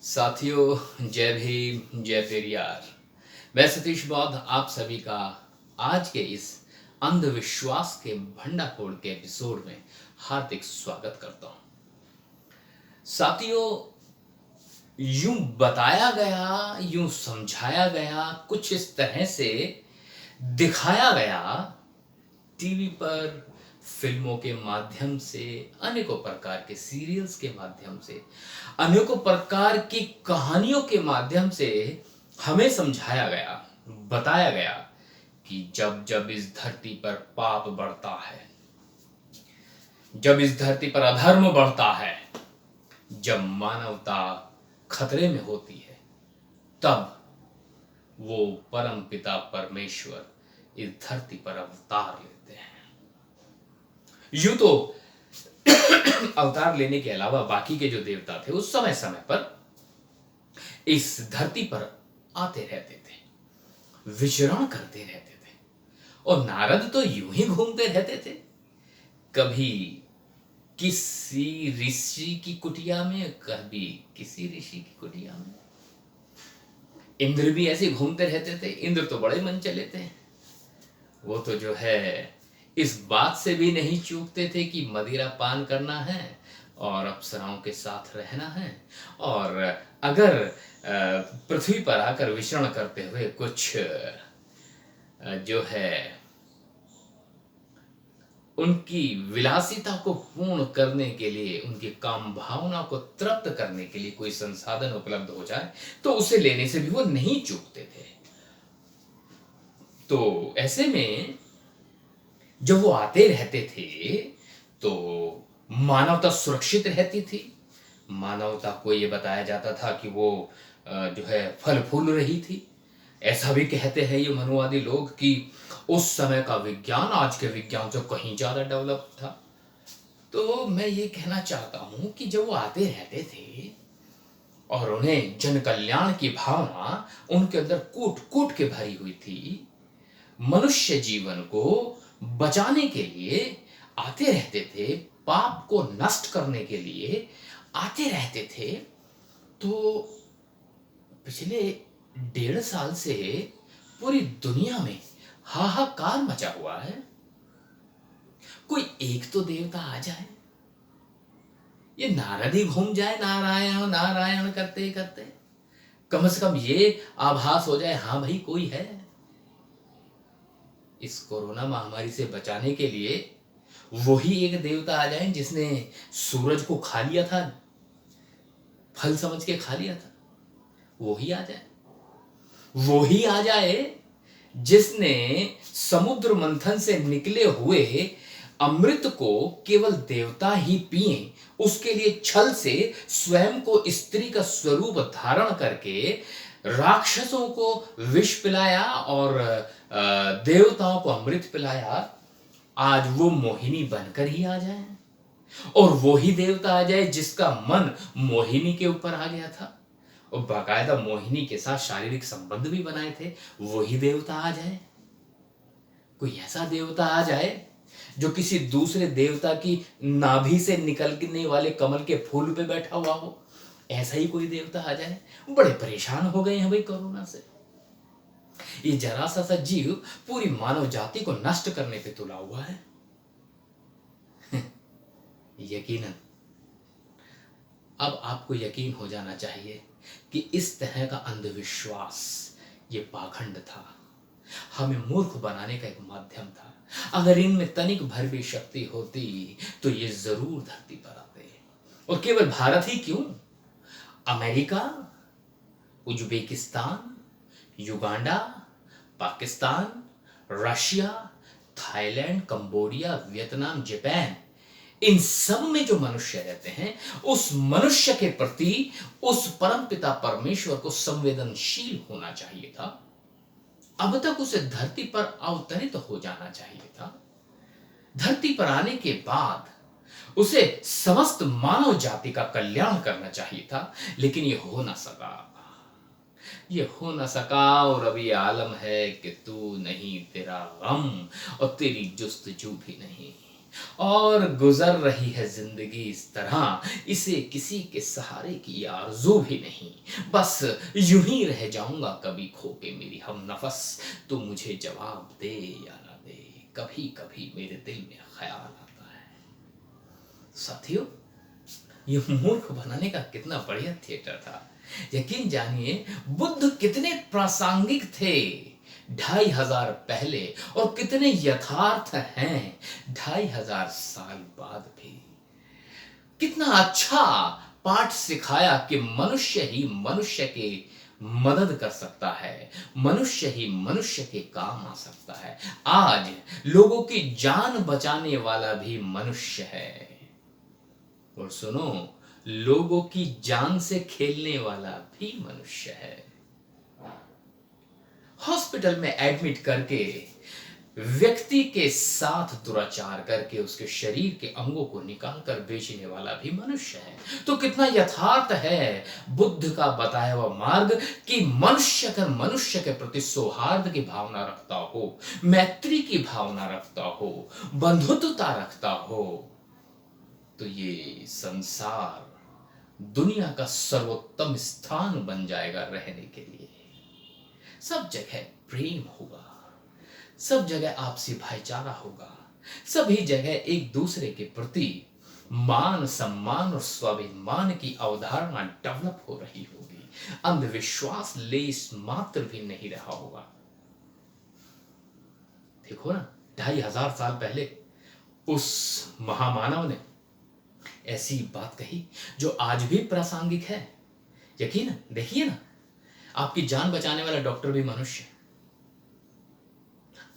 साथियों, जय भीम जय पेरियार। मैं सतीश बौद्ध आप सभी का आज के इस अंधविश्वास के भंडाफोड़ के एपिसोड में हार्दिक स्वागत करता हूं। साथियों, यूं बताया गया, यूं समझाया गया, कुछ इस तरह से दिखाया गया टीवी पर, फिल्मों के माध्यम से, अनेकों प्रकार के सीरियल्स के माध्यम से, अनेकों प्रकार की कहानियों के माध्यम से हमें समझाया गया, बताया गया कि जब जब इस धरती पर पाप बढ़ता है, जब इस धरती पर अधर्म बढ़ता है, जब मानवता खतरे में होती है, तब वो परम पिता परमेश्वर इस धरती पर अवतार लेते हैं। यूं तो अवतार लेने के अलावा बाकी के जो देवता थे उस समय समय पर इस धरती पर आते रहते थे, विचरण करते रहते थे। और नारद तो यूं ही घूमते रहते थे, कभी किसी ऋषि की कुटिया में, कभी किसी ऋषि की कुटिया में। इंद्र भी ऐसे घूमते रहते थे। इंद्र तो बड़े मन चले थे, वो तो जो है इस बात से भी नहीं चूकते थे कि मदिरा पान करना है और अप्सराओं के साथ रहना है, और अगर पृथ्वी पर आकर विचरण करते हुए कुछ जो है उनकी विलासिता को पूर्ण करने के लिए, उनकी काम भावना को तृप्त करने के लिए कोई संसाधन उपलब्ध हो जाए तो उसे लेने से भी वो नहीं चूकते थे। तो ऐसे में जब वो आते रहते थे तो मानवता सुरक्षित रहती थी। मानवता को ये बताया जाता था कि वो जो है फल फूल रही थी। ऐसा भी कहते हैं ये मनुवादी लोग कि उस समय का विज्ञान आज के विज्ञान से कहीं ज्यादा डेवलप था। तो मैं ये कहना चाहता हूं कि जब वो आते रहते थे और उन्हें जन कल्याण की भावना उनके अंदर कूट कूट के भरी हुई थी, मनुष्य जीवन को बचाने के लिए आते रहते थे, पाप को नष्ट करने के लिए आते रहते थे। तो पिछले 1.5 साल से पूरी दुनिया में हाहाकार मचा हुआ है। कोई एक तो देवता आ जाए, ये नारद ही घूम जाए नारायण नारायण करते करते, कम से कम ये आभास हो जाए हाँ भाई कोई है। इस कोरोना महामारी से बचाने के लिए वही एक देवता आ जाए जिसने सूरज को खा लिया था, फल समझ के खा लिया था, वही आ जाए। वही आ जाए जिसने समुद्र मंथन से निकले हुए अमृत को केवल देवता ही पिए, उसके लिए छल से स्वयं को स्त्री का स्वरूप धारण करके राक्षसों को विष पिलाया और देवताओं को अमृत पिलाया। आज वो मोहिनी बनकर ही आ जाए, और वो ही देवता आ जाए जिसका मन मोहिनी के ऊपर आ गया था और बाकायदा मोहिनी के साथ शारीरिक संबंध भी बनाए थे, वही देवता आ जाए। कोई ऐसा देवता आ जाए जो किसी दूसरे देवता की नाभि से निकलने वाले कमल के फूल पे बैठा हुआ हो, ऐसा ही कोई देवता आ जाए। बड़े परेशान हो गए हैं भाई कोरोना से। ये जरा सा जीव पूरी मानव जाति को नष्ट करने पे तुला हुआ है। यकीनन अब आपको यकीन हो जाना चाहिए कि इस तरह का अंधविश्वास, ये पाखंड था, हमें मूर्ख बनाने का एक माध्यम था। अगर इनमें तनिक भर भी शक्ति होती तो ये जरूर धरती पर आते। और केवल भारत ही क्यों, America, Uzbekistan, Uganda, Pakistan, Russia, Thailand, Cambodia, Vietnam, Japan, इन सब में जो मनुष्य रहते हैं, उस मनुष्य के प्रति उस परमपिता परमेश्वर को संवेदनशील होना चाहिए था। अब तक उसे धरती पर अवतरित हो जाना चाहिए था। धरती पर आने के बाद उसे समस्त मानव जाति का कल्याण करना चाहिए था, लेकिन यह हो ना सका। ये हो न सका, और अभी आलम है कि तू नहीं, तेरा गम और तेरी जुस्तजू भी नहीं। और गुजर रही है जिंदगी इस तरह, इसे किसी के सहारे की आरज़ू भी नहीं। बस यूं ही रह जाऊंगा कभी खो के मेरी हम नफस, तो मुझे जवाब दे या ना दे, कभी कभी मेरे दिल में ख्याल आता है। साथियों, ये मूर्ख बनाने का कितना बढ़िया थिएटर था। यकीन जानिए बुद्ध कितने प्रासंगिक थे 2500 पहले, और कितने यथार्थ हैं 2500 साल बाद भी। कितना अच्छा पाठ सिखाया कि मनुष्य ही मनुष्य के मदद कर सकता है, मनुष्य ही मनुष्य के काम आ सकता है। आज लोगों की जान बचाने वाला भी मनुष्य है, और सुनो, लोगों की जान से खेलने वाला भी मनुष्य है। हॉस्पिटल में एडमिट करके व्यक्ति के साथ दुराचार करके उसके शरीर के अंगों को निकाल कर बेचने वाला भी मनुष्य है। तो कितना यथार्थ है बुद्ध का बताया हुआ मार्ग कि मनुष्य अगर मनुष्य के प्रति सौहार्द की भावना रखता हो, मैत्री की भावना रखता हो, बंधुत्वता रखता हो, तो ये संसार दुनिया का सर्वोत्तम स्थान बन जाएगा रहने के लिए। सब जगह प्रेम होगा, सब जगह आपसी भाईचारा होगा, सभी जगह एक दूसरे के प्रति मान सम्मान और स्वाभिमान की अवधारणा डेवलप हो रही होगी। अंधविश्वास लेस मात्र भी नहीं रहा होगा। देखो ना, 2500 साल पहले उस महामानव ने ऐसी बात कही जो आज भी प्रासंगिक है। यकीन देखिए ना, आपकी जान बचाने वाला डॉक्टर भी मनुष्य है,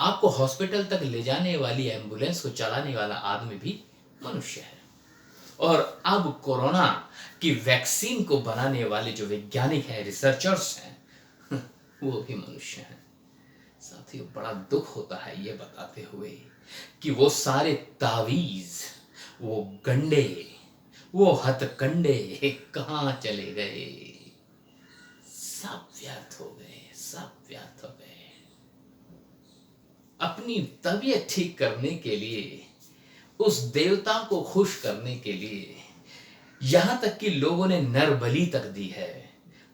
आपको हॉस्पिटल तक ले जाने वाली एम्बुलेंस को चलाने वाला आदमी भी मनुष्य है, और अब कोरोना की वैक्सीन को बनाने वाले जो वैज्ञानिक हैं, रिसर्चर्स हैं, वो भी मनुष्य हैं। साथियों, बड़ा दुख होता है ये बताते हुए कि वो सारे तावीज, वो गंडे, वो हथकंडे कहां चले गए। सब व्यर्थ हो गए, सब व्यर्थ हो गए। अपनी तबीयत ठीक करने के लिए, उस देवता को खुश करने के लिए, यहां तक कि लोगों ने नर बलि तक दी है,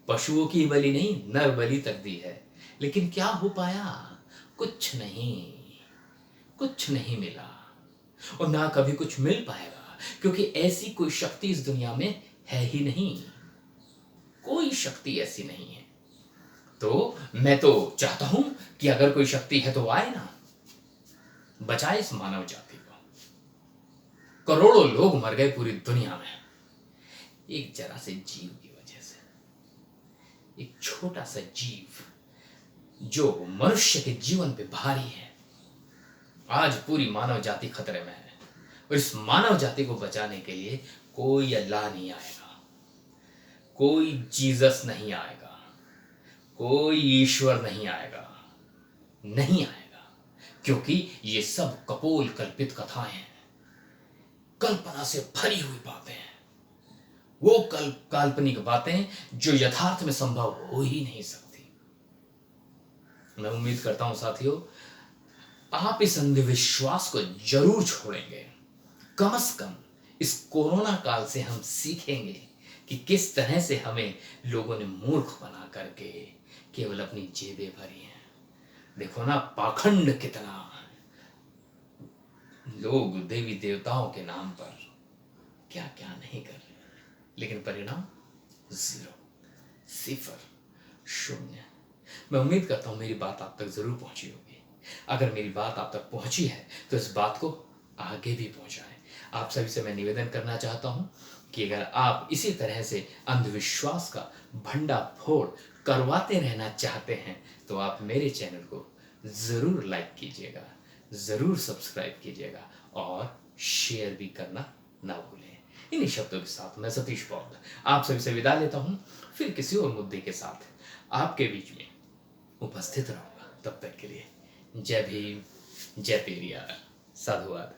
पशुओं की बलि नहीं, नर बलि तक दी है। लेकिन क्या हो पाया? कुछ नहीं, कुछ नहीं मिला, और ना कभी कुछ मिल पाएगा, क्योंकि ऐसी कोई शक्ति इस दुनिया में है ही नहीं। कोई शक्ति ऐसी नहीं है। तो मैं तो चाहता हूं कि अगर कोई शक्ति है तो आए ना, बचाए इस मानव जाति को। करोड़ों लोग मर गए पूरी दुनिया में एक जरा से जीव की वजह से। एक छोटा सा जीव जो मनुष्य के जीवन पे भारी है, आज पूरी मानव जाति खतरे में है। और इस मानव जाति को बचाने के लिए कोई अल्लाह नहीं आएगा, कोई जीसस नहीं आएगा, कोई ईश्वर नहीं आएगा, नहीं आएगा, क्योंकि ये सब कपोल कल्पित कथाएं हैं, कल्पना से भरी हुई बातें हैं, वो काल्पनिक बातें जो यथार्थ में संभव हो ही नहीं सकती। मैं उम्मीद करता हूं साथियों, आप इस अंधविश्वास को जरूर छोड़ेंगे। कम से कम इस कोरोना काल से हम सीखेंगे कि किस तरह से हमें लोगों ने मूर्ख बना करके केवल अपनी जेबें भरी हैं। देखो ना, पाखंड कितना, लोग देवी देवताओं के नाम पर क्या क्या नहीं कर रहे, लेकिन परिणाम 0, 0, 0। मैं उम्मीद करता हूं मेरी बात आप तक जरूर पहुंची होगी। अगर मेरी बात आप तक पहुंची है तो इस बात को आगे भी पहुंचाएं। आप सभी से मैं निवेदन करना चाहता हूं कि अगर आप इसी तरह से अंधविश्वास का भंडाफोड़ करवाते रहना चाहते हैं तो आप मेरे चैनल को जरूर लाइक कीजिएगा, जरूर सब्सक्राइब कीजिएगा, और शेयर भी करना ना भूलें। इन्हीं शब्दों के साथ मैं सतीश बौद्ध आप सभी से विदा लेता हूं, फिर किसी और मुद्दे के साथ आपके बीच में उपस्थित रहूंगा। तब तक के लिए जय भीम, जय पेरियार, साधुवाद।